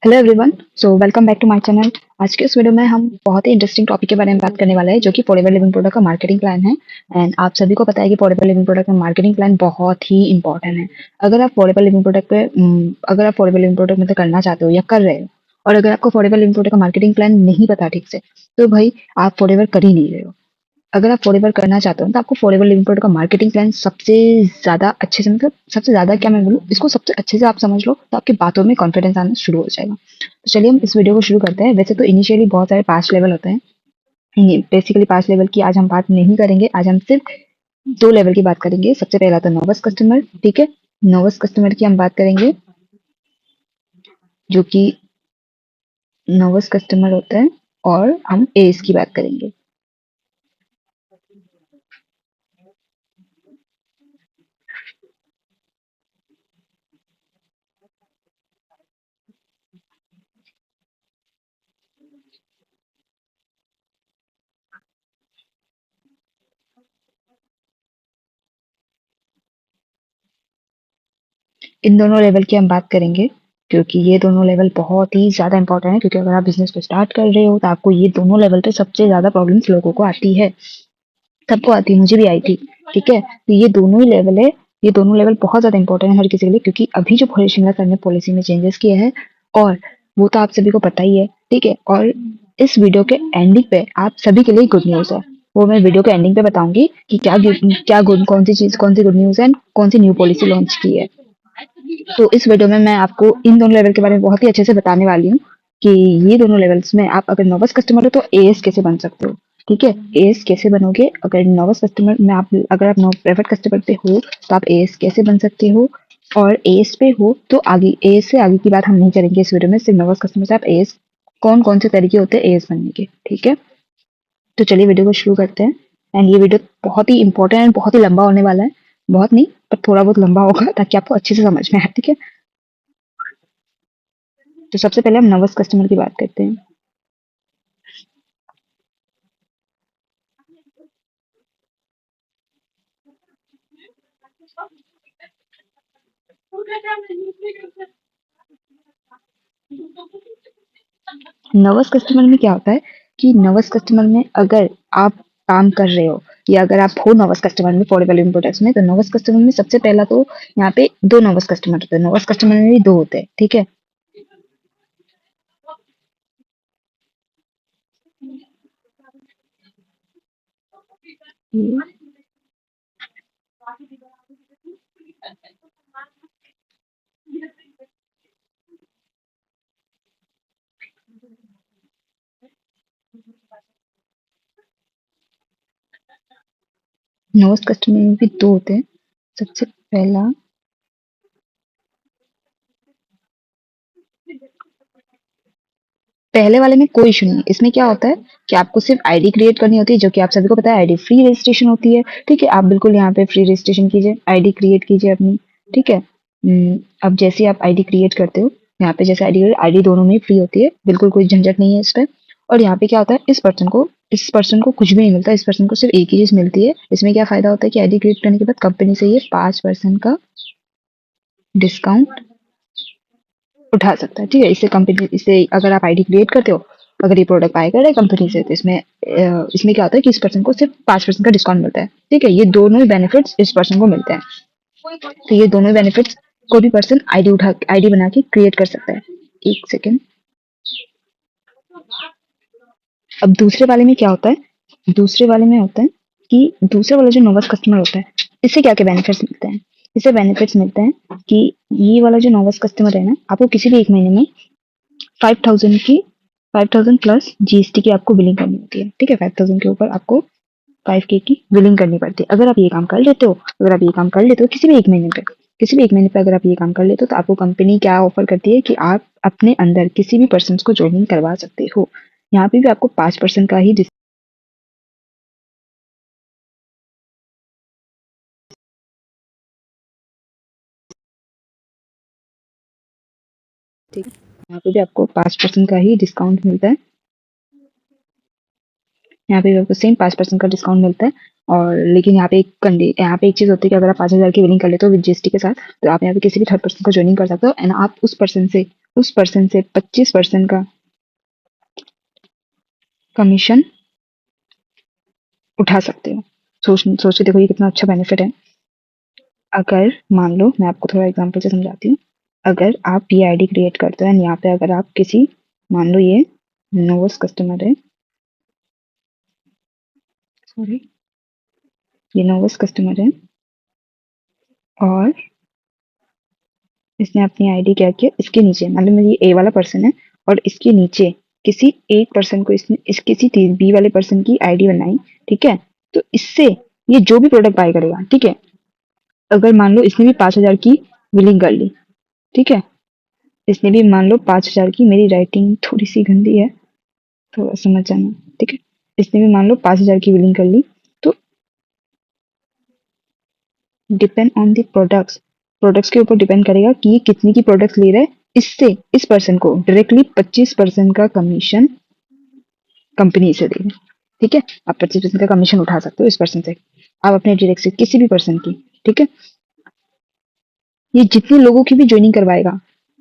Hello everyone. Welcome back to my channel. आज के इस वीडियो में हम बहुत ही इंटरेस्टिंग टॉपिक के बारे में बात करने वाले हैं जो कि फोरेवर लिविंग प्रोडक्ट का मार्केटिंग प्लान है। एंड आप सभी को पता है कि फोरेवर लिविंग प्रोडक्ट में मार्केटिंग प्लान बहुत ही इंपॉर्टेंट है। अगर आप फोरेवर लिविंग प्रोडक्ट में करना चाहते हो या कर रहे हो, और अगर आपको फोरेवर लिविंग प्रोडक्ट का मार्केटिंग प्लान नहीं पता ठीक से, तो भाई आप फोरेवर कर ही नहीं रहे हो। अगर आप फॉरएवर करना चाहते हो तो आपको फॉरएवर लिविंग प्रोडक्ट का मार्केटिंग प्लान सबसे ज़्यादा अच्छे से, मतलब सबसे ज़्यादा क्या मैं बोलूँ, इसको सबसे अच्छे से आप समझ लो तो आपकी बातों में कॉन्फिडेंस आना शुरू हो जाएगा। तो चलिए हम इस वीडियो को शुरू करते हैं। वैसे तो इनिशियली बहुत सारे 5 लेवल होते हैं। बेसिकली 5 लेवल की आज हम बात नहीं करेंगे। आज हम सिर्फ 2 लेवल की बात करेंगे। सबसे पहला तो नोविस कस्टमर, ठीक है। नोविस कस्टमर की हम बात करेंगे, जो कि नोविस कस्टमर होता है, और हम एस की बात करेंगे। इन दोनों लेवल की हम बात करेंगे, क्योंकि ये दोनों लेवल बहुत ही ज़्यादा इंपॉर्टेंट है। क्योंकि अगर आप बिजनेस को स्टार्ट कर रहे हो तो आपको ये दोनों लेवल पे सबसे ज़्यादा प्रॉब्लम्स लोगों को आती है। सबको आती है, मुझे भी आई थी। ठीक है, तो ये दोनों ही लेवल है। ये दोनों लेवल बहुत ज़्यादा इंपॉर्टेंट है हर किसी के लिए, क्योंकि अभी जो शिमला सर ने पॉलिसी में चेंजेस किए हैं, और वो तो आप सभी को पता ही है। ठीक है, और इस वीडियो के एंडिंग पे आप सभी के लिए गुड न्यूज़ है। वो मैं वीडियो के एंडिंग पे बताऊंगी कि क्या गुड, कौन सी चीज़, कौन सी गुड न्यूज़ है, कौन सी न्यू पॉलिसी लॉन्च की है। तो इस वीडियो में मैं आपको इन दोनों लेवल के बारे में बहुत ही अच्छे से बताने वाली हूँ कि ये दोनों लेवल्स में आप अगर नोविस कस्टमर हो तो एएस कैसे बन सकते हो। ठीक है, एएस कैसे बनोगे। अगर नोविस कस्टमर में आप, अगर आप प्राइवेट कस्टमर पे हो तो आप एएस कैसे बन सकते हो। और एएस पे हो तो आगे, एएस से आगे की बात हम नहीं करेंगे इस वीडियो में। सिर्फ नोविस कस्टमर से आप एएस, कौन कौन से तरीके होते हैं एएस बनने के। ठीक है, तो चलिए वीडियो को शुरू करते हैं। एंड ये वीडियो बहुत ही इंपॉर्टेंट है, बहुत ही लंबा होने वाला है। बहुत नहीं, पर थोड़ा बहुत लंबा होगा ताकि आपको अच्छे से समझ में आए। ठीक है, तो सबसे पहले हम नर्वस कस्टमर की बात करते हैं। नर्वस कस्टमर में क्या होता है कि नर्वस कस्टमर में अगर आप काम कर रहे हो, या अगर आप हो नर्वस कस्टमर में फॉर वैल्यू प्रोडक्ट्स में, तो नर्वस कस्टमर में सबसे पहला तो यहाँ पे 2 नर्वस कस्टमर होते हैं। नर्वस कस्टमर में भी 2 होते हैं। ठीक है, नर्वस कस्टमर में भी 2 होते हैं। सबसे पहला, पहले वाले में कोई इशू नहीं है। इसमें क्या होता है कि आपको सिर्फ आईडी क्रिएट करनी होती है, जो कि आप सभी को पता है आईडी फ्री रजिस्ट्रेशन होती है। ठीक है, आप बिल्कुल यहाँ पे फ्री रजिस्ट्रेशन कीजिए, आईडी क्रिएट कीजिए अपनी। ठीक है, अब जैसे आप आईडी क्रिएट करते हो, यहाँ पे जैसे आईडी, आईडी दोनों में फ्री होती है, बिल्कुल कोई झंझट नहीं है इस पे। और यहाँ पे क्या होता है, इस पर्सन को कुछ भी नहीं मिलता। इस पर्सन को सिर्फ एक ही चीज मिलती है। इसमें क्या फायदा होता है कि आईडी क्रिएट करने के बाद कंपनी से ये 5% का डिस्काउंट उठा सकता है। ठीक है, इससे कंपनी, इससे अगर आप आईडी क्रिएट करते हो, अगर ये प्रोडक्ट बाय कर रहे हैं कंपनी से, तो इसमें क्या होता है कि इस पर्सन को सिर्फ 5% का डिस्काउंट मिलता है। ठीक है, ये दोनों ही बेनिफिट्स इस पर्सन को मिलते हैं। तो ये दोनों ही बेनिफिट्स कोई भी पर्सन आईडी बना के क्रिएट कर सकता है। एक सेकेंड। अब दूसरे वाले में क्या होता है, दूसरे वाले में होता है कि दूसरे वाला जो नोवस कस्टमर होता है, इससे क्या क्या बेनिफिट्स मिलते हैं। इससे बेनिफिट्स मिलते हैं कि ये वाला जो नोवस कस्टमर है ना, आपको किसी भी एक महीने में 5000 की, 5000 प्लस जीएसटी की आपको बिलिंग करनी होती है। ठीक है, 5000 के ऊपर आपको 5K की बिलिंग करनी पड़ती है। अगर आप ये काम कर लेते हो, अगर आप ये काम कर लेते हो किसी भी एक महीने पे, किसी भी एक महीने पे अगर आप ये काम कर लेते हो, तो आपको कंपनी क्या ऑफर करती है कि आप अपने अंदर किसी भी पर्सन को ज्वाइनिंग करवा सकते हो। यहाँ पे भी आपको 5% का ही ठीक है, यहाँ पे भी आपको 5% का ही डिस्काउंट मिलता है। यहाँ पे भी आपको सेम 5% का डिस्काउंट मिलता है। और लेकिन यहाँ पे एक चीज होती है कि अगर आप 5000 की बिलिंग कर लेते हो विद जीएसटी के साथ, तो आप यहाँ पे किसी भी थर्ड पर्सन को ज्वाइनिंग कर सकते हो, एंड आप उस पर्सन से उस पर्सन से 25% का कमीशन उठा सकते हो। सोच के देखो ये कितना अच्छा बेनिफिट है। अगर मान लो मैं आपको थोड़ा एग्जांपल से समझाती हूँ। अगर आप ये आईडी क्रिएट करते हो एंड यहाँ पे अगर आप किसी, मान लो ये नोवस कस्टमर है, सॉरी, ये नोवस कस्टमर है और इसने अपनी आईडी क्या किया, इसके नीचे मान लो मेरी ए वाला पर्सन है और इसके नीचे किसी एक पर्सन को इसने किसी बी वाले पर्सन की आईडी बनाई, ठीक है। तो इससे ये जो भी प्रोडक्ट बाय करेगा, ठीक है, अगर मान लो इसने भी 5,000 की बिलिंग कर ली, ठीक है, इसने भी मान लो 5,000 की, मेरी राइटिंग थोड़ी सी गंदी है, थोड़ा समझ जाना, ठीक है, इसने भी मान लो 5,000 की बिलिंग कर ली। तो depend on the products, products के ऊपर डिपेंड करेगा कि ये कितनी की प्रोडक्ट्स ले रहा है। इससे इस पर्सन को डायरेक्टली 25% का कमीशन कंपनी से देगी, ठीक है। आप 25% का कमीशन उठा सकते हो इस पर्सन से, आप अपने डायरेक्ट से किसी भी पर्सन की, ठीक है। ये जितने लोगों की भी ज्वाइनिंग करवाएगा,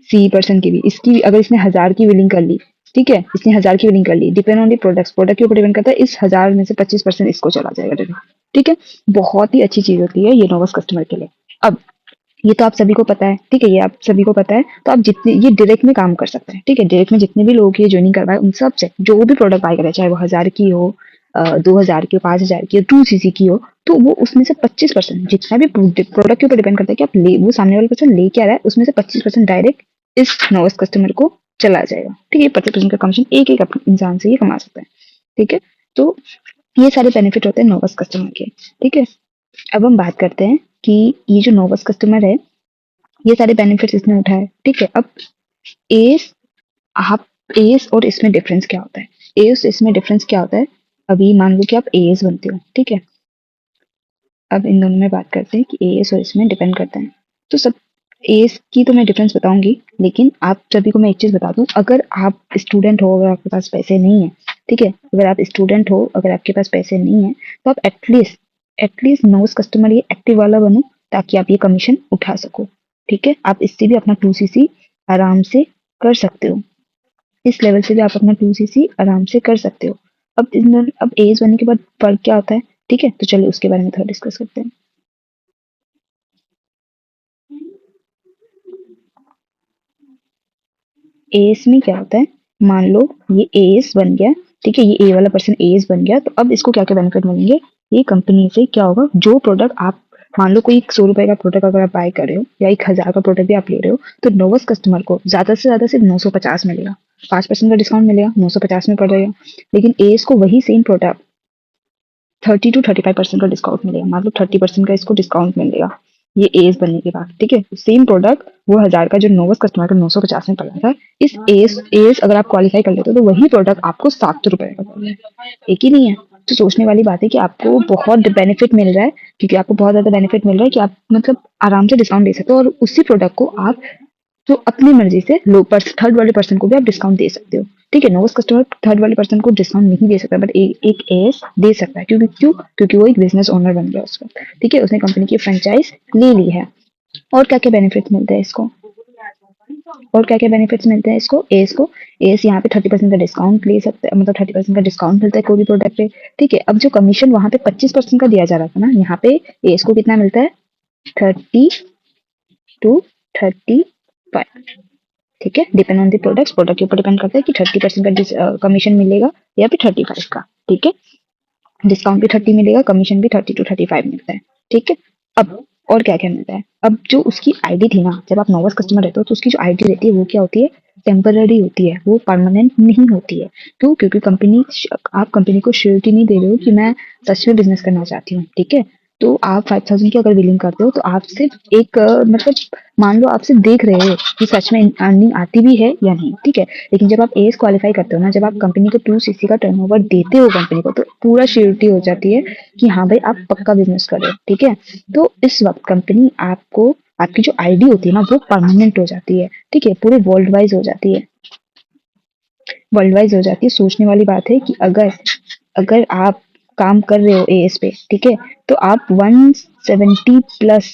सी पर्सन की भी, इसकी भी, अगर इसने 1,000 की बिलिंग कर ली, ठीक है, इसने 1,000 की बिलिंग कर ली, depend on the products, product के ऊपर डिपेंड करता है, इस 1,000 में से 25% इसको चला जाएगा direct, ठीक है। बहुत ही अच्छी चीज होती है ये नोवस कस्टमर के लिए। अब ये तो आप सभी को पता है, ठीक है, ये आप सभी को पता है, तो आप जितने ये डायरेक्ट में काम कर सकते हैं, ठीक है, डायरेक्ट में जितने भी लोगों की ज्वाइनिंग करवाए उन सब से जो भी प्रोडक्ट बाय करे, चाहे वो 1,000 की हो, 2,000 की हो, 5,000 की हो, 2cc की हो, तो वो उसमें से 25%, जितना भी प्रोडक्ट के ऊपर डिपेंड करता है कि आप ले, वो सामने वाले पर्सन ले क्या रहा है, उसमें से 25% डायरेक्ट इस नोवस कस्टमर को चला जाएगा, ठीक है। 25% का कमीशन एक एक इंसान से ये कमा सकता है, ठीक है। तो ये सारे बेनिफिट होते हैं नोवस कस्टमर के, ठीक है। अब हम बात करते हैं कि ये जो नोवस कस्टमर है, ये सारे बेनिफिट्स इसने उठाए, ठीक है। अब एस, आप एस और इसमें डिफरेंस क्या होता है, एस इसमें डिफरेंस क्या होता है। अभी मान लो कि आप एएस बनते हो, ठीक है। अब इन दोनों में बात करते हैं कि एएस और इसमें डिपेंड करता है। तो सब एएस की तो मैं डिफरेंस बताऊंगी, लेकिन आप सभी को मैं एक चीज बता दूं, अगर आप स्टूडेंट हो, अगर आपके पास पैसे नहीं है, ठीक है, अगर आप स्टूडेंट हो, अगर आपके पास पैसे नहीं है, तो आप एटलीस्ट नोस कस्टमर ये एक्टिव वाला बनो, ताकि आप ये कमीशन उठा सको, ठीक है। आप इससे भी अपना 2cc आराम से कर सकते हो, इस लेवल से भी आप अपना 2cc आराम से कर सकते हो। अब इन दोनों, अब एज बनने के बाद फर्क क्या होता है, ठीक है, तो चलिए उसके बारे में थोड़ा डिस्कस करते हैं। एएस में क्या होता है, मान लो ये एएस बन गया, ठीक है, ये ए वाला पर्सन एएस बन गया, तो अब इसको क्या क्या बेनिफिट मिलेंगे, ये कंपनी से क्या होगा, जो प्रोडक्ट आप, मान लो कोई 100 रुपए का प्रोडक्ट अगर आप बाय कर रहे हो या 1,000 का प्रोडक्ट भी आप ले रहे हो, तो नोवस कस्टमर को ज्यादा से ज्यादा सिर्फ 950 मिलेगा, 5% का डिस्काउंट मिलेगा, 950 में पड़ जाएगा। लेकिन एएस को वही सेम प्रोडक्ट 30 to 35% का डिस्काउंट मिलेगा, मतलब 30% का इसको डिस्काउंट मिलेगा ये एज बनने के बाद, ठीक है। सेम प्रोडक्ट वो 1,000 का जो नोवस कस्टमर का 950 में पड़ा था, इस एज एज अगर आप क्वालिफाई कर लेते हो तो वही प्रोडक्ट आपको 700 रुपए का पड़ रहा है, एक ही नहीं है। तो सोचने वाली बात है कि आपको बहुत बेनिफिट मिल रहा है, क्योंकि आपको बहुत ज्यादा बेनिफिट मिल रहा है कि आप मतलब आराम से डिस्काउंट दे सकते हो, और उसी प्रोडक्ट को आप तो अपनी मर्जी से लो थर्ड वाले पर्सन को भी आप डिस्काउंट दे सकते हो, ठीक है। नोवस कस्टमर थर्ड वाले पर्सन को डिस्काउंट नहीं दे सकता, बट एक एस दे सकता है, क्योंकि वो एक बिजनेस ओनर बन गया उसका, ठीक है, उसने कंपनी की फ्रेंचाइज ले ली है। और क्या क्या बेनिफिट्स मिलते हैं इसको, और क्या क्या बेनिफिट्स मिलते हैं इसको, एस यहाँ पे 30% का डिस्काउंट ले सकते हैं, मतलब 30% का डिस्काउंट मिलता है कोई भी प्रोडक्ट पे, ठीक है। अब जो कमीशन वहां पे 25% का दिया जा रहा था ना, यहाँ पे एस को कितना मिलता है, 30 to 35, ठीक है, depend on the products, product के ऊपर डिपेंड करता है कि 30% का कमीशन मिलेगा या फिर 35 का, ठीक है। डिस्काउंट भी 30 मिलेगा, कमीशन भी 30 to 35 मिलता है, ठीक है। अब और क्या क्या मिलता है, अब जो उसकी आईडी थी ना, जब आप नोवस कस्टमर रहते हो तो उसकी जो आईडी रहती है वो क्या होती है, टेम्पररी होती है, वो परमानेंट नहीं होती है। क्यों, क्योंकि कंपनी, आप कंपनी को श्योरिटी नहीं दे रहे हो कि मैं सच में बिजनेस करना चाहती हूँ, ठीक है। तो आप 5,000 की अगर बिलिंग करते हो तो आप सिर्फ एक मतलब मान लो आप सिर्फ देख रहे हो कि सच में अर्निंग आती भी है या नहीं, ठीक है। लेकिन जब आप एज क्वालिफाई करते हो ना, जब आप कंपनी को 2cc का टर्नओवर देते हो कंपनी को, तो पूरा श्योरिटी हो जाती है कि हाँ भाई आप पक्का बिजनेस कर रहे हो, ठीक है। तो इस वक्त कंपनी आपको, आपकी जो आईडी होती है ना वो परमानेंट हो जाती है, ठीक है, पूरे वर्ल्ड वाइज हो जाती है, वर्ल्ड वाइज हो जाती है। सोचने वाली बात है कि अगर अगर आप काम कर रहे हो एएस पे, ठीक है, तो आप 170 प्लस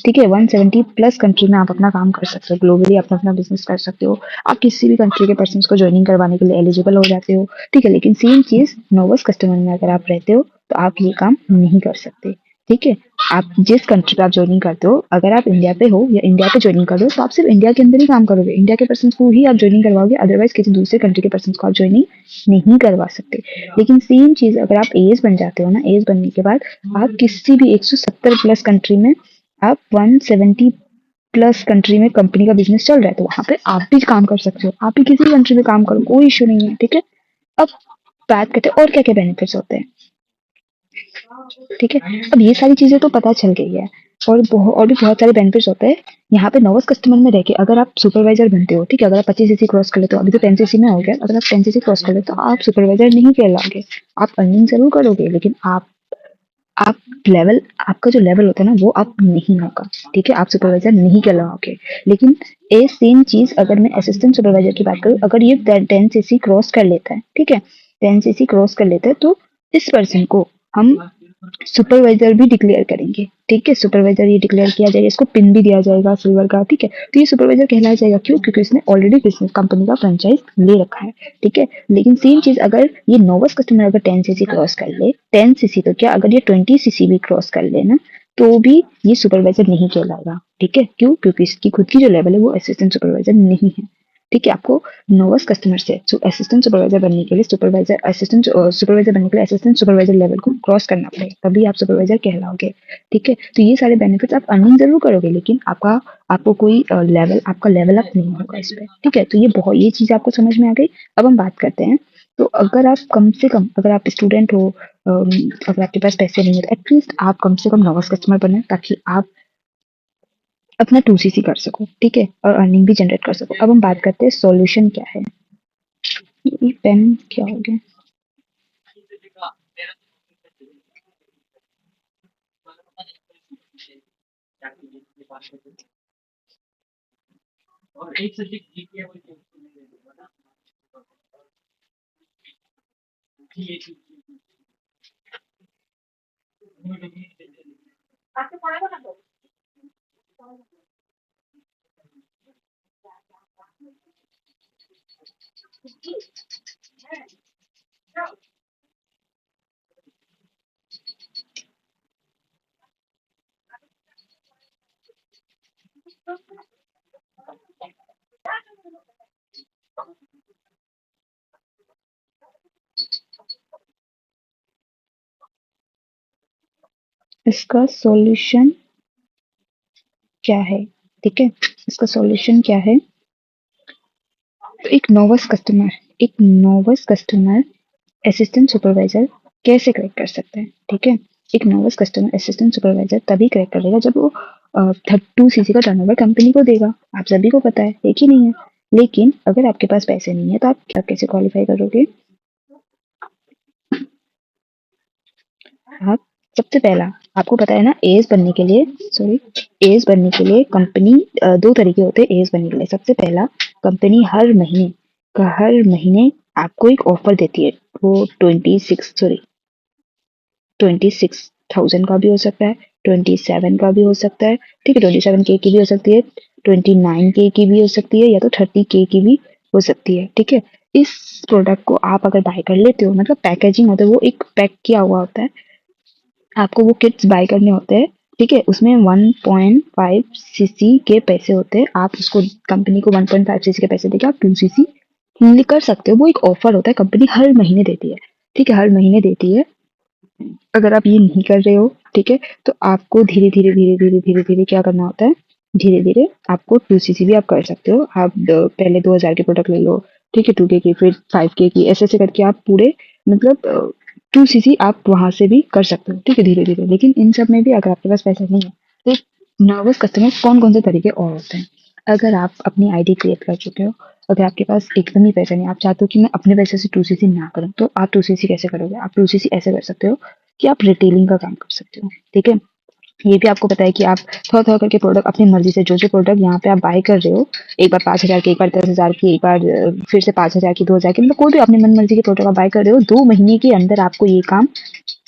ठीक है, 170 प्लस कंट्री में आप अपना काम कर सकते हो, ग्लोबली अपना अपना बिजनेस कर सकते हो, आप किसी भी कंट्री के पर्सन को ज्वाइनिंग करवाने के लिए एलिजिबल हो जाते हो। ठीक है, लेकिन सेम चीज नोवस कस्टमर में अगर आप रहते हो तो आप ये काम नहीं कर सकते। ठीक है, आप जिस कंट्री पे आप ज्वाइनिंग करते हो, अगर आप इंडिया पे हो या इंडिया पे ज्वाइनिंग कर रहे हो तो आप सिर्फ इंडिया के अंदर ही काम करोगे, इंडिया के पर्सन को ही आप ज्वाइनिंग करवाओगे, अदरवाइज किसी दूसरे कंट्री के पर्सन को आप ज्वाइनिंग नहीं करवा सकते। लेकिन सेम चीज अगर आप एज बन जाते हो ना, एज बनने के बाद आप किसी भी 170 प्लस कंट्री में, आप 170 प्लस कंट्री में कंपनी का बिजनेस चल रहा है तो वहां पे आप भी काम कर सकते हो, आप भी किसी कंट्री में काम करो, कोई इश्यू नहीं है। ठीक है, अब बात करते हैं और क्या क्या बेनिफिट्स होते हैं। ठीक है, अब ये सारी चीजें तो पता चल गई है, और भी बहुत सारे बेनिफिट्स होते हैं। यहाँ पे नोवस कस्टमर में रह के अगर आप सुपरवाइजर बनते हो, ठीक है, अगर आप 25 सीसी क्रॉस कर लेते हो, अभी तो 10 सीसी में हो गया, अगर आप 10 सीसी क्रॉस कर लेते हो तो आप सुपरवाइजर नहीं कहलाओगे, आप अर्निंग जरूर करोगे लेकिन आप लेवल, आपका जो लेवल होता है ना वो आप नहीं होगा। ठीक है, आप सुपरवाइजर नहीं कहलाओगे। लेकिन ए सेम चीज अगर मैं असिस्टेंट सुपरवाइजर की बात करूँ, अगर ये 10 सीसी क्रॉस कर लेता है, ठीक है, 10 सीसी क्रॉस कर लेता है तो इस पर्सन को हम सुपरवाइजर भी डिक्लेयर करेंगे। ठीक है, सुपरवाइजर ये डिक्लेयर किया जाएगा, इसको पिन भी दिया जाएगा सिल्वर का। ठीक है, तो ये सुपरवाइजर कहलाया जाएगा, क्यों? क्योंकि इसने ऑलरेडी बिजनेस कंपनी का फ्रेंचाइज ले रखा है। ठीक है, लेकिन सेम चीज अगर ये नोवस कस्टमर अगर 10 सीसी क्रॉस कर ले, 10 सीसी तो क्या, अगर ये 20 सीसी भी क्रॉस कर ले ना तो भी ये सुपरवाइजर नहीं कहलाएगा। ठीक है, क्यों? क्योंकि इसकी खुद की जो लेवल है वो असिस्टेंट सुपरवाइजर नहीं है। ठीक है, आपको नोवस कस्टमर से असिस्टेंट सुपरवाइजर बनने के लिए सुपरवाइजर बनने के लिए असिस्टेंट सुपरवाइजर लेवल को क्रॉस करना पड़ेगा, तभी आप सुपरवाइजर कहलाओगे। ठीक है, तो ये सारे बेनिफिट्स, आप अर्निंग जरूर करोगे लेकिन आपको कोई लेवल, आपका लेवल अप नहीं होगा इस पे। ठीक है, तो ये चीज आपको समझ में आ गई। अब हम बात करते हैं, तो अगर आप कम से कम, अगर आप स्टूडेंट हो, अगर आपके पास पैसे नहीं है तो एटलीस्ट आप कम से कम नोवस कस्टमर बने, ताकि आप अपना 2 सीसी कर सको। ठीक है, और अर्निंग भी जनरेट कर सको। अब हम बात करते हैं सॉल्यूशन क्या है। ये पेन क्या हो गया? इसका सॉल्यूशन क्या है? ठीक है, इसका सॉल्यूशन क्या है? तो एक नोवस कस्टमर असिस्टेंट सुपरवाइजर कैसे क्रैक कर सकते हैं? ठीक है, एक नोवस कस्टमर असिस्टेंट सुपरवाइजर तभी क्रैक करेगा जब वो 2 सीसी का टर्नओवर कंपनी को देगा। आप सभी को पता है कि नहीं है? लेकिन अगर आपके पास पैसे नहीं है तो आप क्या, कैसे क्वालिफाई करोगे? आप सबसे पहला, आपको पता है ना, एज बनने के लिए, सॉरी, एज बनने के लिए कंपनी, दो तरीके होते हैं एज बनने के लिए। सबसे पहला, कंपनी हर महीने आपको एक ऑफर देती है, वो 26,000 का भी हो सकता है, 27 का भी हो सकता है। ठीक है, 27K की भी हो सकती है, 29K की भी हो सकती है, या तो 30K की भी हो सकती है। ठीक है, इस प्रोडक्ट को आप अगर बाय कर लेते हो, मतलब पैकेजिंग होता है, वो एक पैक किया हुआ होता है, आपको वो किट्स बाय करने होते हैं। ठीक है, उसमें 1.5 सीसी के पैसे होते हैं, आप उसको, कंपनी को 1.5 सीसी के पैसे देके आप 2 सीसी कर सकते हो। वो एक ऑफर होता है, कंपनी हर महीने देती है। ठीक है, हर महीने देती है। अगर आप ये नहीं कर रहे हो, ठीक है, तो आपको धीरे धीरे क्या करना होता है, धीरे धीरे आपको 2 सीसी भी आप कर सकते हो। आप पहले 2,000 की प्रोडक्ट ले लो, ठीक है, 2K की, फिर 5K की, ऐसे ऐसे करके आप पूरे, मतलब 2 सीसी आप वहां से भी कर सकते हो। ठीक है, धीरे धीरे। लेकिन इन सब में भी अगर आपके पास पैसा नहीं है तो नर्वस कस्टमर कौन कौन से तरीके और होते हैं। अगर आप अपनी आईडी क्रिएट कर चुके हो, अगर आपके पास एकदम ही पैसा नहीं, आप चाहते हो कि मैं अपने पैसे से 2 सीसी ना करूँ, तो आप 2 सीसी कैसे करोगे? आप 2 सीसी ऐसे कर सकते हो कि आप रिटेलिंग का काम कर सकते हो। ठीक है, ये भी आपको पता है कि आप थोड़ा थोड़ा करके प्रोडक्ट अपनी मर्जी से, जो जो प्रोडक्ट यहाँ पे आप बाय कर रहे हो, एक बार 5,000 की, एक बार 10,000 की, एक बार फिर से 5,000 की, 2,000 की, मतलब कोई भी अपनी मन मर्जी के प्रोडक्ट आप बाय कर रहे हो, 2 महीने के अंदर आपको ये काम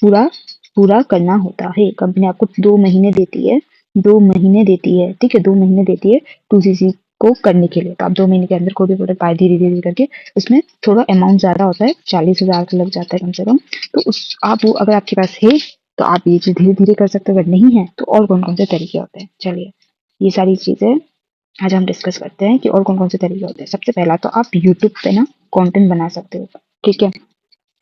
पूरा पूरा करना होता है। कंपनी आपको 2 महीने देती है, 2 महीने देती है, ठीक है? 2 महीने देती है 2cc को करने के लिए। तो आप 2 महीने के अंदर कोई भी प्रोडक्ट बाय धीरे-धीरे करके उसमें थोड़ा अमाउंट ज़्यादा होता है, 40,000 का लग जाता है कम से कम। तो उस आप वो अगर आपके पास है, तो आप ये चीज़ धीरे-धीरे कर सकते हो, अगर नहीं है, तो और कौन-कौन से तरीके होते हैं। चलिए, ये सारी चीज़ें आज हम डिस्कस करते हैं कि और कौन-कौन से तरीके होते हैं। सबसे पहला तो आप यूट्यूब पे ना कंटेंट बना सकते हो, ठीक है?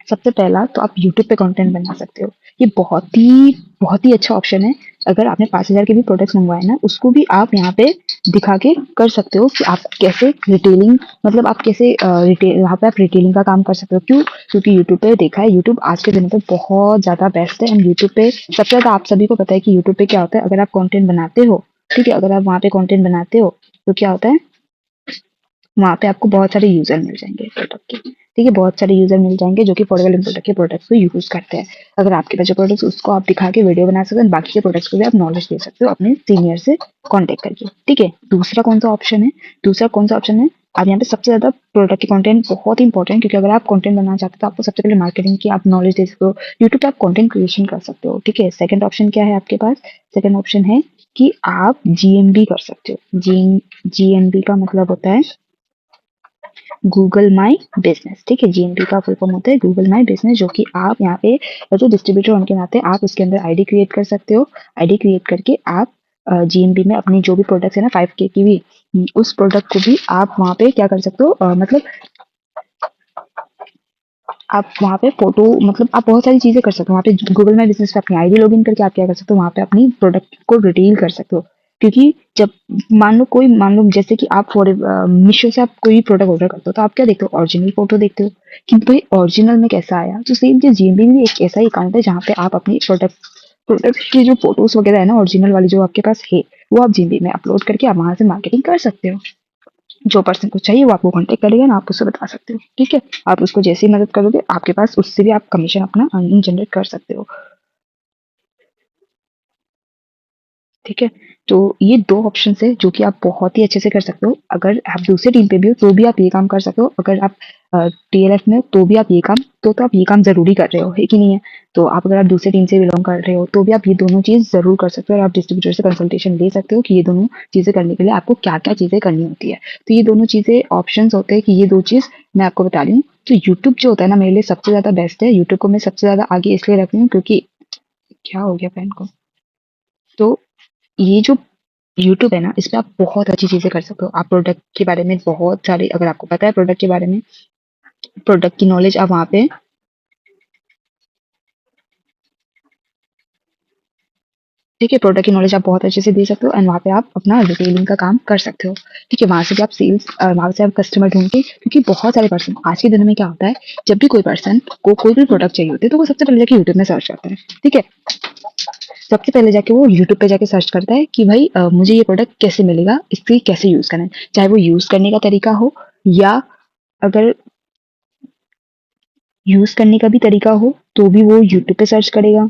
सबसे पहला तो आप यूट्यूब पे कंटेंट बना सकते हो। ये बहुत ही अच्छा ऑप्शन है। अगर आपने 5,000 के भी प्रोडक्ट्स मंगवाए ना, उसको भी आप यहाँ पे दिखा के कर सकते हो कि आप कैसे रिटेलिंग मतलब आप कैसे रिटेल वहाँ पे आप रिटेलिंग का काम कर सकते हो। क्यों? क्योंकि यूट्यूब पे देखा है, यूट्यूब आज के दिन पे बहुत ज़्यादा बेस्ट है एंड यूट्यूब पे सबसे ज़्यादा आप सभी को पता है कि यूट्यूब पे क्या होता है, अगर आप कंटेंट बनाते हो, ठीक है? अगर आप वहाँ पे कंटेंट बनाते हो, तो क्या होता है, वहाँ पे आपको बहुत सारे यूज़र मिल जाएँगे प्रोडक्ट के, ठीक है? बहुत सारे यूज़र मिल जाएँगे जो कि अफोर्डेबल इम्पोर्टर के प्रोडक्ट्स को यूज़ करते हैं। अगर आपके पास जो प्रोडक्ट्स उसको आप दिखा के वीडियो बना सकते हैं, बाकी के प्रोडक्ट्स को भी आप नॉलेज दे सकते हो अपने सीनियर से कॉन्टैक्ट करके, ठीक है? दूसरा कौन-सा ऑप्शन है? दूसरा कौन-सा ऑप्शन है? आप यहाँ पे सबसे ज़्यादा प्रोडक्ट के कंटेंट बहुत इंपॉर्टेंट, क्योंकि अगर आप कंटेंट बनाना चाहते हो तो आपको सबसे पहले मार्केटिंग की आप नॉलेज दे सकते हो। यूट्यूब पे आप कंटेंट क्रिएशन कर सकते हो, ठीक है? सेकंड ऑप्शन क्या है आपके पास? सेकंड ऑप्शन है कि आप जीएमबी कर सकते हो। जीएमबी का मतलब होता है गूगल माई बिजनेस, ठीक है? जीएमबी का फुल फॉर्म होता है गूगल माई बिजनेस, जो कि आप यहाँ पे जो डिस्ट्रीब्यूटर होने के नाते आप उसके अंदर आईडी क्रिएट कर सकते हो। आईडी क्रिएट करके आप जीएमबी में अपनी जो भी प्रोडक्ट्स है ना 5K की भी, उस प्रोडक्ट को भी आप वहाँ पे क्या कर सकते हो, मतलब आप वहाँ पे फोटो मतलब आप बहुत सारी चीजें कर सकते हो। वहाँ पे गूगल माई बिजनेस पे अपनी आईडी लॉगिन करके आप क्या कर सकते हो, वहाँ पे अपनी प्रोडक्ट को रिटेल कर सकते हो। क्योंकि जब मान लो जैसे कि आप फॉर मीशो से आप कोई प्रोडक्ट ऑर्डर करते हो, तो आप क्या देखते हो, ओरिजिनल फोटो देखते हो कि भाई ओरिजिनल में कैसा आया। तो सेम जो जीएमबी भी एक ऐसा ही अकाउंट है जहाँ पे आप अपनी प्रोडक्ट की जो फोटोज वगैरह है ना ओरिजिनल वाली जो आपके पास है, वो आप जीएमबी में अपलोड करके आप वहां से मार्केटिंग कर सकते हो। जो पर्सन को चाहिए वो आपको कांटेक्ट करेगा ना, आप उससे बता सकते हो, ठीक है? आप उसको जैसे ही मदद करोगे आपके पास उससे भी आप कमीशन अपना अर्निंग जनरेट कर सकते हो, ठीक है? तो ये 2 ऑप्शंस है जो कि आप बहुत ही अच्छे से कर सकते हो। अगर आप दूसरी टीम पे भी हो तो भी आप ये काम कर सकते हो। अगर आप टीएलएफ में हो तो भी आप ये काम आप ये काम ज़रूरी कर रहे हो, है कि नहीं है? तो आप अगर आप दूसरी टीम से बिलॉन्ग कर रहे हो तो भी आप ये दोनों चीज़ ज़रूर कर सकते हो और आप डिस्ट्रीब्यूटर से कंसल्टेशन ले सकते हो कि ये दोनों चीज़ें करने के लिए आपको क्या-क्या चीज़ें करनी होती है। तो ये दोनों चीज़ें ऑप्शंस होते हैं कि ये 2 चीज़ मैं आपको बता रही हूँ। तो यूट्यूब जो होता है ना मेरे लिए सबसे ज़्यादा बेस्ट है। यूट्यूब को मैं सबसे ज़्यादा आगे इसलिए रख रही हूँ क्योंकि क्या हो गया पेन को? तो ये जो यूट्यूब है ना, इसपे आप बहुत अच्छी चीज़ें कर सकते हो। आप प्रोडक्ट के बारे में बहुत सारे अगर आपको पता है प्रोडक्ट के बारे में, प्रोडक्ट की नॉलेज आप वहाँ पे ठीक है, प्रोडक्ट की नॉलेज आप बहुत अच्छे से दे सकते हो एंड वहाँ पे आप अपना रिटेलिंग का काम कर सकते हो। ठीक है, वहाँ से भी आप वहाँ से आप कस्टमर ढूँढ के क्योंकि बहुत सारे पर्सन आज के दिन में क्या होता है, जब भी कोई पर्सन को कोई भी प्रोडक्ट चाहिए होती है, तो वो सबसे पहले जाके यूट्यूब में सर्च करता है। ठीक है? सबसे पहले जाके वो यूट्यूब पे जाके सर्च करता है कि भाई मुझे ये प्रोडक्ट कैसे मिलेगा, इसकी कैसे यूज़ करना है। चाहे वो यूज़ करने का तरीका हो या अगर यूज़ करने का भी तरीका हो, तो भी वो यूट्यूब पे सर्च करेगा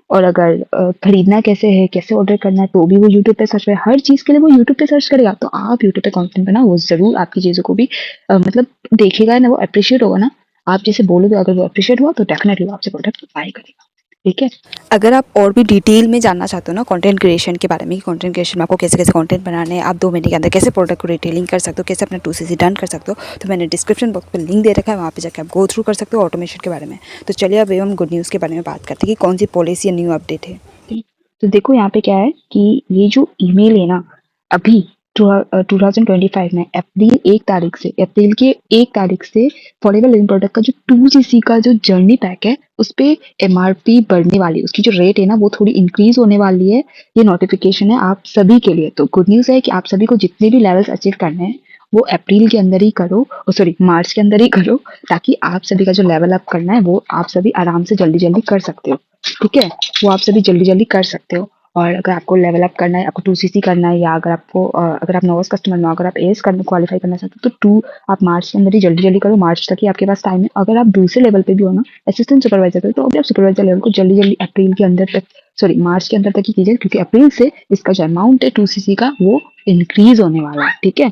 और अगर खरीदना कैसे है, कैसे ऑर्डर करना है, तो भी वो यूट्यूब पे सर्च करेगा। हर चीज़ के लिए वो यूट्यूब पे सर्च करेगा। तो आप यूट्यूब पे कंटेंट बनाओ, वो ज़रूर आपकी चीज़ों को भी मतलब देखेगा ना, वो एप्रिशिएट होगा ना। आप जैसे बोलोगे अगर वो एप्रिशिएट हुआ, तो डेफिनिटली वो आपसे प्रोडक्ट बाय करेगा। ठीक है? अगर आप और भी डिटेल में जानना चाहते हो ना कंटेंट क्रिएशन के बारे में कि कंटेंट क्रिएशन में आपको कैसे कैसे कंटेंट बनाने हैं, आप 2 महीने के अंदर कैसे प्रोडक्ट को रिटेलिंग कर सकते हो, कैसे अपना 2cc डन कर सकते हो, तो मैंने डिस्क्रिप्शन बॉक्स में लिंक दे रखा है, वहाँ पे जाकर आप गो थ्रू कर सकते हो ऑटोमेशन के बारे में। तो चलिए अब हम गुड न्यूज़ के बारे में बात करते हैं कि कौन सी पॉलिसी या न्यू अपडेट है। ठीक। तो देखो यहाँ पे क्या है कि ये जो ईमेल है ना, अभी 2025 में अप्रैल के 1 तारीख से फॉरएवर लिविंग प्रोडक्ट का जो 2cc का जो जर्नी पैक है, उस पे एमआरपी बढ़ने वाली है। उसकी जो रेट है ना, वो थोड़ी इंक्रीज होने वाली है। ये नोटिफिकेशन है आप सभी के लिए। तो गुड न्यूज़ है कि आप सभी को जितने भी लेवल्स अचीव करने हैं, वो अप्रैल के अंदर ही करो, सॉरी मार्च के अंदर ही करो, ताकि आप सभी का जो लेवल अप करना है, वो आप सभी आराम से जल्दी-जल्दी कर सकते हो। ठीक है? वो आप सभी जल्दी-जल्दी कर सकते हो। और अगर आपको लेवल अप करना है, आपको 2cc करना है या अगर आपको अगर आप नोवास कस्टमर में हो, अगर आप एएस करने क्वालीफाई करना चाहते हो, तो 2 आप मार्च के अंदर ही जल्दी-जल्दी करो, मार्च तक ही आपके पास टाइम है। अगर आप दूसरे लेवल पे भी हो ना, असिस्टेंट सुपरवाइज़र पे, तो अभी आप सुपरवाइज़र लेवल को जल्दी-जल्दी अप्रैल के अंदर तक सॉरी मार्च के अंदर तक ही कीजिए, क्योंकि अप्रैल से इसका जो अमाउंट है 2cc का, वो इंक्रीज़ होने वाला है। ठीक है?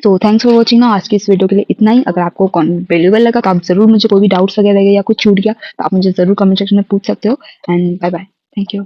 तो थैंक्स फॉर वॉचिंग ना, आज की इस वीडियो के लिए इतना ही। अगर आपको वैल्यूएबल लगा तो आप ज़रूर मुझे कोई भी डाउट्स वगैरह रह गए या कुछ छूट गया, तो आप मुझे ज़रूर कमेंट सेक्शन में पूछ सकते हो and bye bye. Thank you.